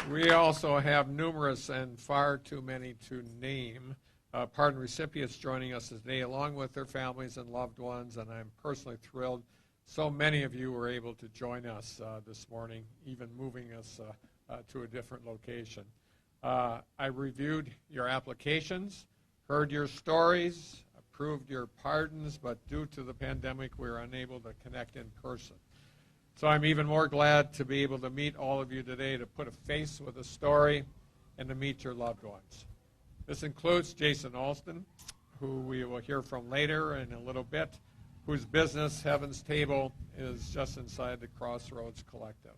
We also have numerous and far too many to name pardon recipients joining us today, along with their families and loved ones, and I'm personally thrilled so many of you were able to join us this morning, even moving us to a different location. I reviewed your applications, heard your stories, approved your pardons, but due to the pandemic, we were unable to connect in person. So I'm even more glad to be able to meet all of you today, to put a face with a story and to meet your loved ones. This includes Jason Alston, who we will hear from later in a little bit, whose business, Heaven's Table, is just inside the Crossroads Collective.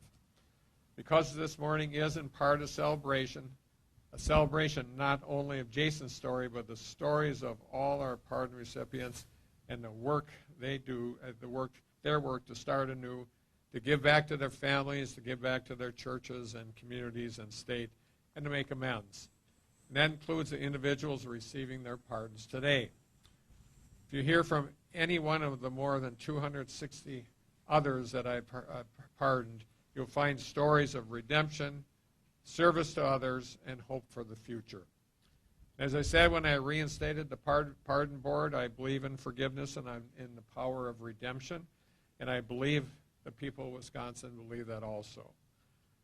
Because this morning is in part a celebration not only of Jason's story, but the stories of all our pardon recipients and the work they do, their work to start anew, to give back to their families, to give back to their churches and communities and state, and to make amends. And that includes the individuals receiving their pardons today. If you hear from any one of the more than 260 others that I pardoned, you'll find stories of redemption, service to others, and hope for the future. As I said when I reinstated the Pardon Board, I believe in forgiveness and I'm in the power of redemption, and I believe the people of Wisconsin believe that also.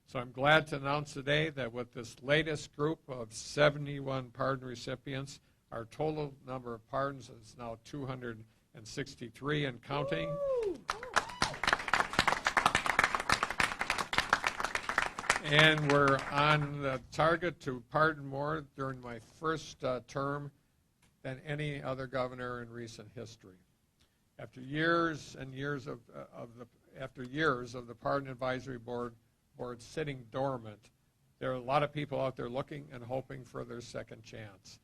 So I'm glad to announce today that with this latest group of 71 pardon recipients, our total number of pardons is now 263 and counting. Woo! And we're on the target to pardon more during my first term than any other governor in recent history. After years and years of the Pardon Advisory Board sitting dormant, there are a lot of people out there looking and hoping for their second chance.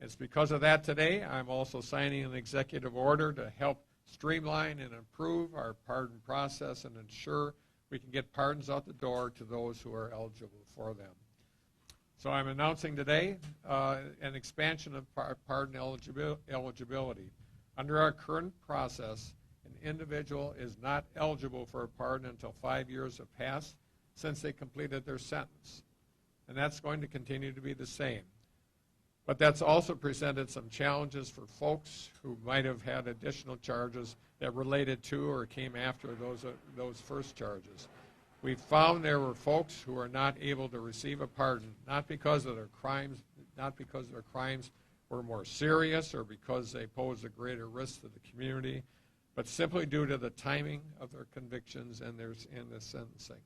It's because of that today I'm also signing an executive order to help streamline and improve our pardon process and ensure we can get pardons out the door to those who are eligible for them. So I'm announcing today an expansion of pardon eligibility. Under our current process, an individual is not eligible for a pardon until 5 years have passed since they completed their sentence. And that's going to continue to be the same. But that's also presented some challenges for folks who might have had additional charges that related to or came after those first charges. We found there were folks who are not able to receive a pardon, not because their crimes were more serious or because they posed a greater risk to the community, but simply due to the timing of their convictions and the sentencing.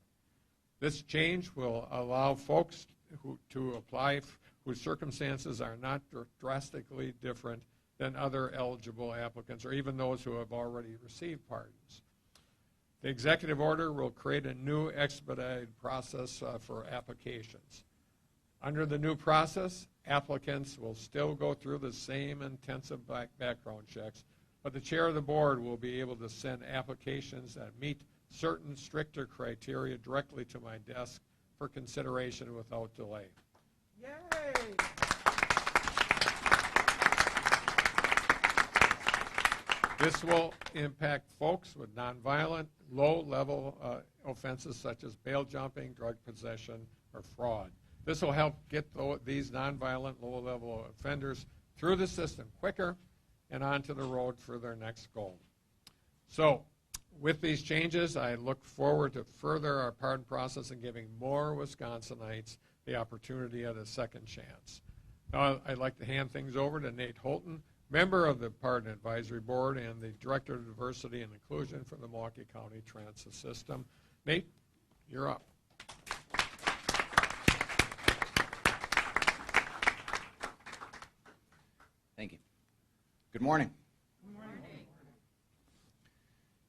This change will allow folks to apply whose circumstances are not drastically different than other eligible applicants or even those who have already received pardons. The executive order will create a new expedited process for applications. Under the new process, applicants will still go through the same intensive background checks, but the chair of the board will be able to send applications that meet certain stricter criteria directly to my desk for consideration without delay. Yay! This will impact folks with nonviolent, low-level offenses such as bail jumping, drug possession, or fraud. This will help get these nonviolent, low-level offenders through the system quicker and onto the road for their next goal. So, with these changes, I look forward to further our pardon process and giving more Wisconsinites the opportunity at a second chance. Now, I'd like to hand things over to Nate Holton, member of the Pardon Advisory Board and the Director of Diversity and Inclusion for the Milwaukee County Transit System. Nate, you're up. Thank you. Good morning. Good morning.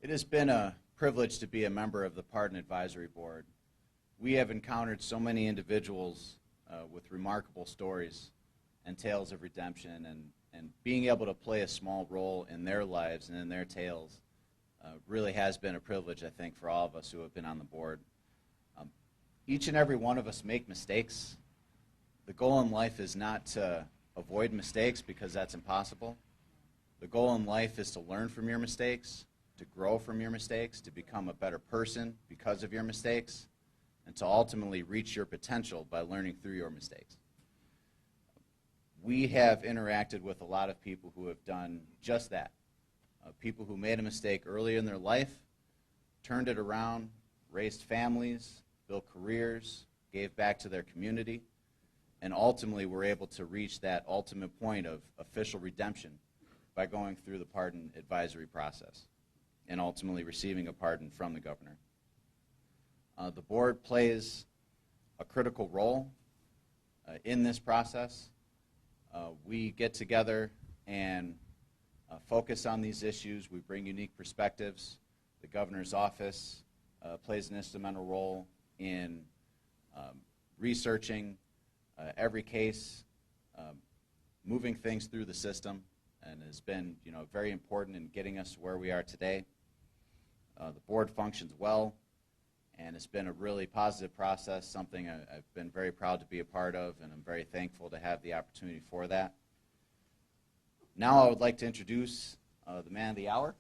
It has been a privilege to be a member of the Pardon Advisory Board. We have encountered so many individuals with remarkable stories and tales of redemption, and being able to play a small role in their lives and in their tales really has been a privilege, I think, for all of us who have been on the board. Each and every one of us make mistakes. The goal in life is not to avoid mistakes because that's impossible. The goal in life is to learn from your mistakes, to grow from your mistakes, to become a better person because of your mistakes, and to ultimately reach your potential by learning through your mistakes. We have interacted with a lot of people who have done just that. People who made a mistake early in their life, turned it around, raised families, built careers, gave back to their community, and ultimately were able to reach that ultimate point of official redemption by going through the pardon advisory process and ultimately receiving a pardon from the governor. The board plays a critical role in this process. We get together and focus on these issues. We bring unique perspectives. The governor's office plays an instrumental role in researching every case, moving things through the system, and has been, very important in getting us to where we are today. The board functions well, and it's been a really positive process, something I've been very proud to be a part of, and I'm very thankful to have the opportunity for that. Now I would like to introduce the man of the hour.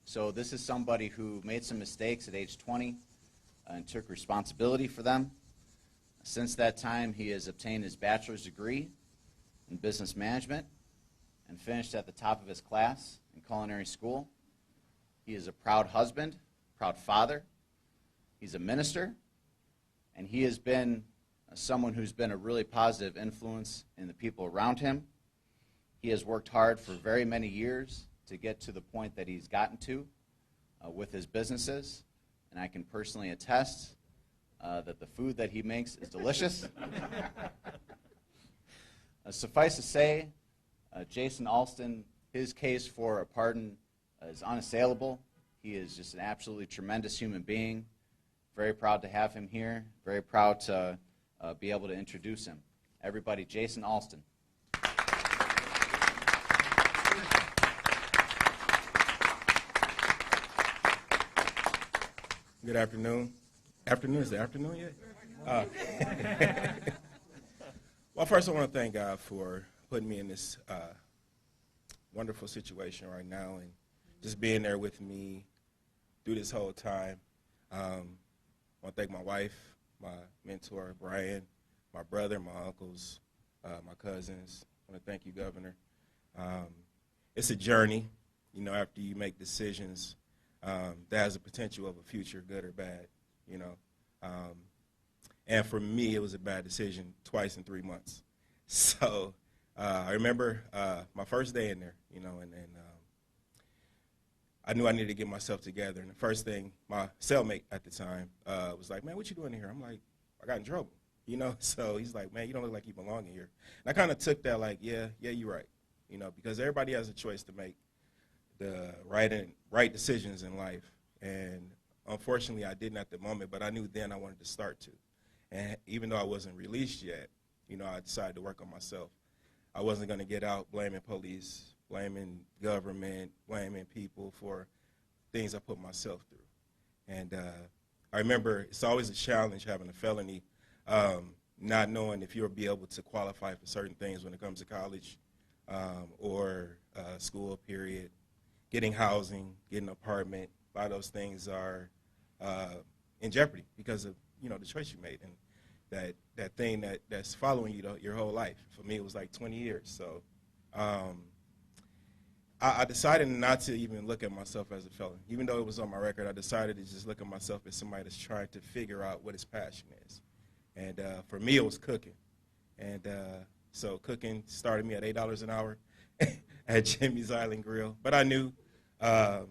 So this is somebody who made some mistakes at age 20 and took responsibility for them. Since that time, he has obtained his bachelor's degree in business management and finished at the top of his class in culinary school. He is a proud husband, proud father. He's a minister, and he has been someone who's been a really positive influence in the people around him. He has worked hard for very many years to get to the point that he's gotten to with his businesses, and I can personally attest that the food that he makes is delicious. Suffice to say, Jason Alston, his case for a pardon is unassailable. He is just an absolutely tremendous human being. Very proud to have him here. Very proud to be able to introduce him. Everybody, Jason Alston. Good afternoon. Afternoon, is the afternoon yet? Well, first I want to thank God for putting me in this wonderful situation right now and just being there with me through this whole time. I want to thank my wife, my mentor, Brian, my brother, my uncles, my cousins. I want to thank you, Governor. It's a journey, after you make decisions that has the potential of a future, good or bad, and for me, it was a bad decision twice in 3 months. So I remember my first day in there, and then I knew I needed to get myself together. And the first thing, my cellmate at the time was like, "Man, what you doing in here?" I'm like, "I got in trouble," So he's like, "Man, you don't look like you belong in here." And I kind of took that like, yeah, you're right, because everybody has a choice to make the right decisions in life. And unfortunately, I didn't at the moment, but I knew then I wanted to start to. And even though I wasn't released yet, I decided to work on myself. I wasn't going to get out blaming police, blaming government, blaming people for things I put myself through. And I remember it's always a challenge having a felony, not knowing if you'll be able to qualify for certain things when it comes to college or school period, getting housing, getting an apartment. A lot of those things are in jeopardy because of the choice you made and that thing that's following you your whole life. For me, it was like 20 years. So I decided not to even look at myself as a felon. Even though it was on my record, I decided to just look at myself as somebody that's trying to figure out what his passion is. And for me, it was cooking. And so cooking started me at $8 an hour at Jimmy's Island Grill. But I knew I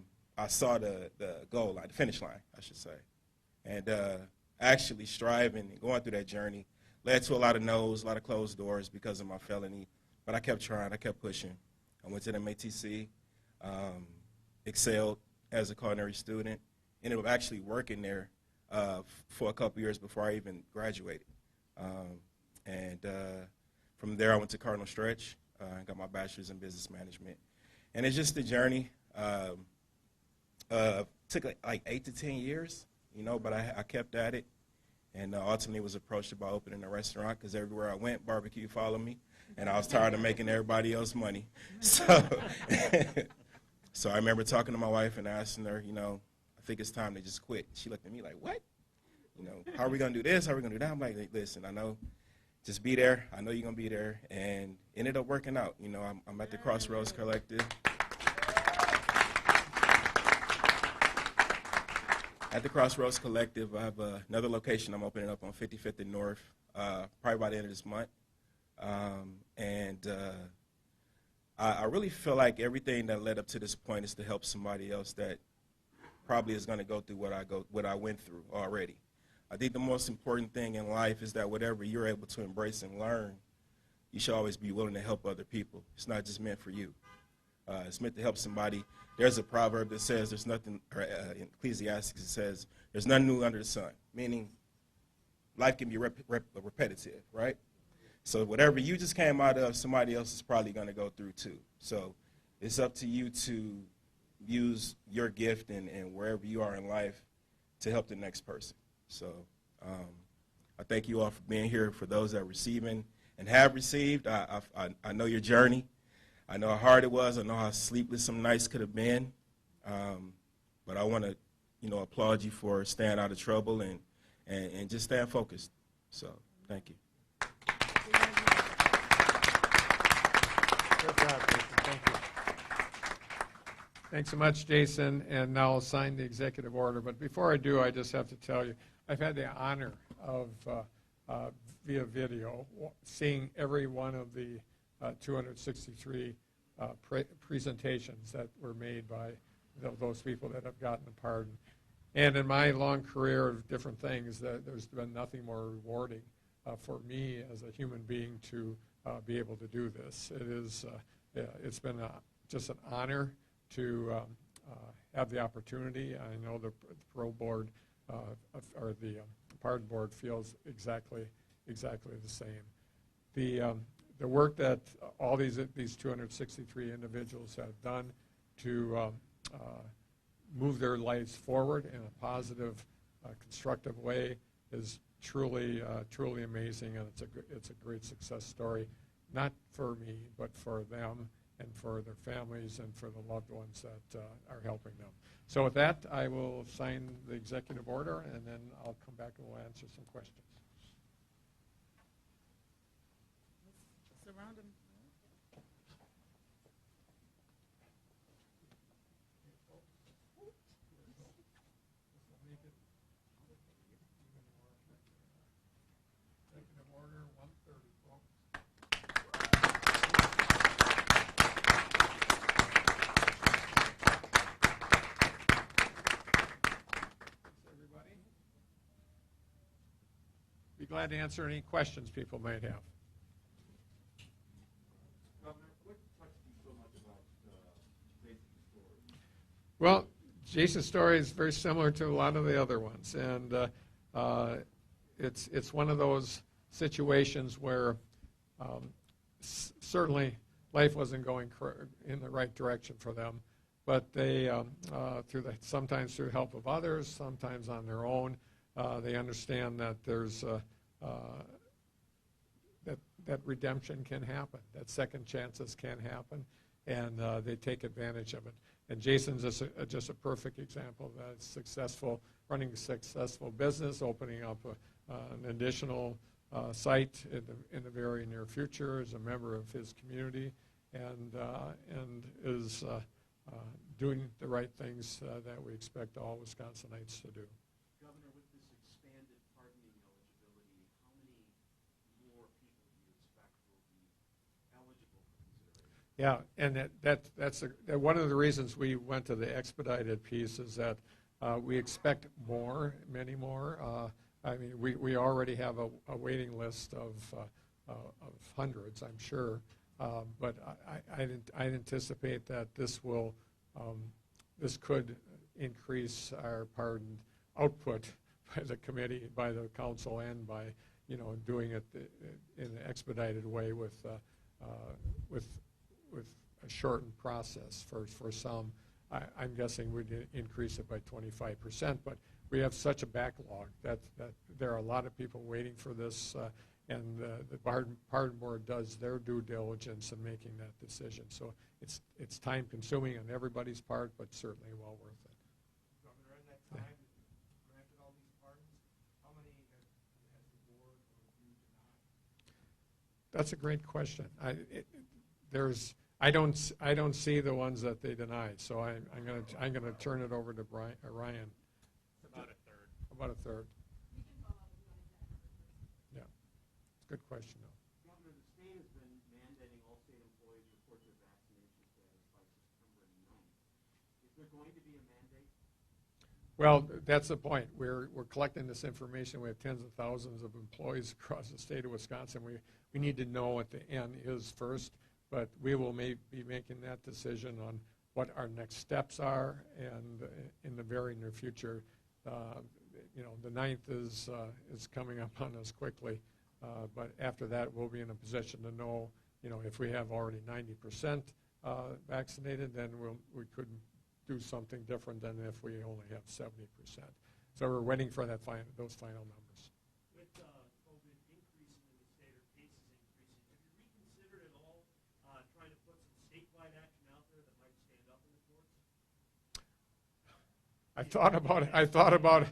saw the goal line, the finish line, I should say. And actually striving and going through that journey led to a lot of no's, a lot of closed doors because of my felony. But I kept trying, I kept pushing. I went to the MATC, excelled as a culinary student, ended up actually working there for a couple years before I even graduated. And from there, I went to Cardinal Stretch, got my bachelor's in business management. And it's just a journey. Took like 8 to 10 years, but I kept at it. And ultimately was approached about opening a restaurant because everywhere I went, barbecue followed me. And I was tired of making everybody else money. So, so I remember talking to my wife and asking her, I think it's time to just quit. She looked at me like, "What?" how are we going to do this? How are we going to do that? I'm like, listen, I know, just be there. I know you're going to be there. And it ended up working out. You know, I'm at the Crossroads Collective. At the Crossroads Collective, I have another location I'm opening up on 55th and North, probably by the end of this month. I really feel like everything that led up to this point is to help somebody else that probably is going to go through what I went through already. I think the most important thing in life is that whatever you're able to embrace and learn, you should always be willing to help other people. It's not just meant for you. It's meant to help somebody. There's a proverb that says there's nothing, or in Ecclesiastes it says, there's nothing new under the sun, meaning life can be repetitive, right? So whatever you just came out of, somebody else is probably going to go through too. So it's up to you to use your gift and wherever you are in life to help the next person. So I thank you all for being here. For those that are receiving and have received, I know your journey. I know how hard it was. I know how sleepless some nights could have been. But I want to, applaud you for staying out of trouble and just staying focused. So thank you. Good job, Jason. Thank you. Thanks so much, Jason. And now I'll sign the executive order. But before I do, I just have to tell you, I've had the honor of, via video, seeing every one of the 263 presentations that were made by those people that have gotten a pardon. And in my long career of different things, there's been nothing more rewarding for me as a human being to be able to do this. It's been just an honor to have the opportunity. I know the parole board or the pardon board feels exactly the same. The work that all these 263 individuals have done to move their lives forward in a positive, constructive way is truly amazing, and it's a great success story, not for me, but for them and for their families and for the loved ones that are helping them. So with that, I will sign the executive order, and then I'll come back and we'll answer some questions. Surround him. Executive order 130, folks. Thanks, everybody. Be glad to answer any questions people might have. Well, Jason's story is very similar to a lot of the other ones, and it's one of those situations where certainly life wasn't going in the right direction for them, but they, sometimes through the help of others, sometimes on their own, they understand that there's that redemption can happen, that second chances can happen, and they take advantage of it. And Jason's just a perfect example of that. Successful, running a successful business, opening up an additional site in the very near future as a member of his community, and is doing the right things that we expect all Wisconsinites to do. Governor, with this expanded pardoning eligibility, how many more people do you expect will be eligible for consideration? Yeah, and that's one of the reasons we went to the expedited piece is that we expect many more. I mean, we already have a waiting list of hundreds, I'm sure, but I anticipate that this could increase our pardon output by the committee, by the council, and by doing it in an expedited way with a shortened process for some. I'm guessing we'd increase it by 25%, but we have such a backlog that there are a lot of people waiting for this, and the pardon board does their due diligence in making that decision. So it's time consuming on everybody's part, but certainly well worth it. Governor, in that time that you granted all these pardons, how many That's a great question. I don't see the ones that they denied, so I'm gonna turn it over to Ryan. About a third. About a third. Yeah, it's a good question though. Governor, the state has been mandating all state employees report their vaccination status by September 9th. Is there going to be a mandate? Well, that's the point. We're collecting this information. We have tens of thousands of employees across the state of Wisconsin. We need to know what the end is first, but we will be making that decision on what our next steps are, and in the very near future, the 9th is coming up on us quickly, but after that, we'll be in a position to know, if we have already 90% vaccinated, then we could do something different than if we only have 70%. So we're waiting for those final numbers. With COVID increasing in the state, or cases increasing, have you reconsidered at all trying to put some statewide action out there that might stand up in the courts? I thought about it.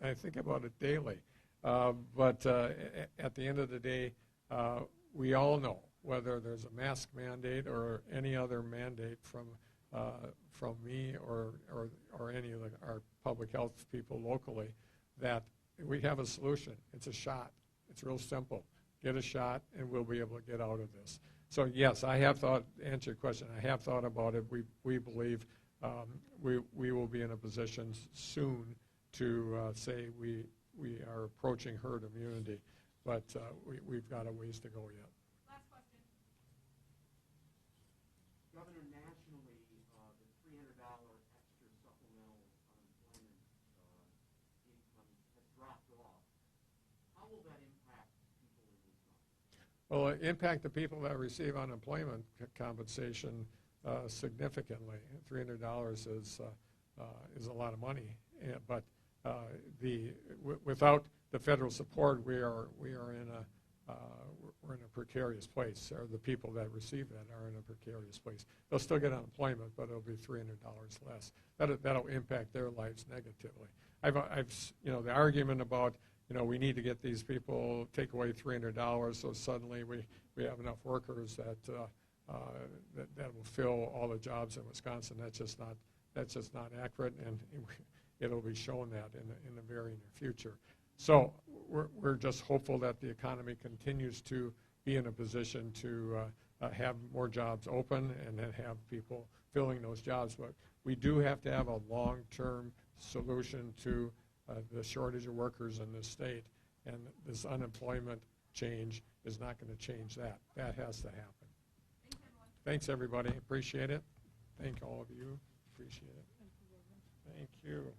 I think about it daily. But at the end of the day, we all know whether there's a mask mandate or any other mandate from me or any of our public health people locally, that we have a solution. It's a shot. It's real simple. Get a shot, and we'll be able to get out of this. So yes, I have thought. To answer your question, I have thought about it. We believe we will be in a position soon to say we are approaching herd immunity, but we've got a ways to go yet. Last question. Governor, nationally, the $300 extra supplemental unemployment income has dropped off. How will that impact people in Wisconsin? Well, it impact the people that receive unemployment compensation significantly. $300 is a lot of money, but without the federal support, we're in a precarious place. Or the people that receive that are in a precarious place. They'll still get unemployment, but it'll be $300 less. That'll impact their lives negatively. The argument about we need to get these people, take away $300, so suddenly we have enough workers that will fill all the jobs in Wisconsin. That's just not accurate, and it'll be shown that in the very near future. So we're just hopeful that the economy continues to be in a position to have more jobs open and then have people filling those jobs. But we do have to have a long-term solution to the shortage of workers in this state, and this unemployment change is not going to change that. That has to happen. Thanks, everybody. Appreciate it. Thank all of you. Appreciate it. Thank you.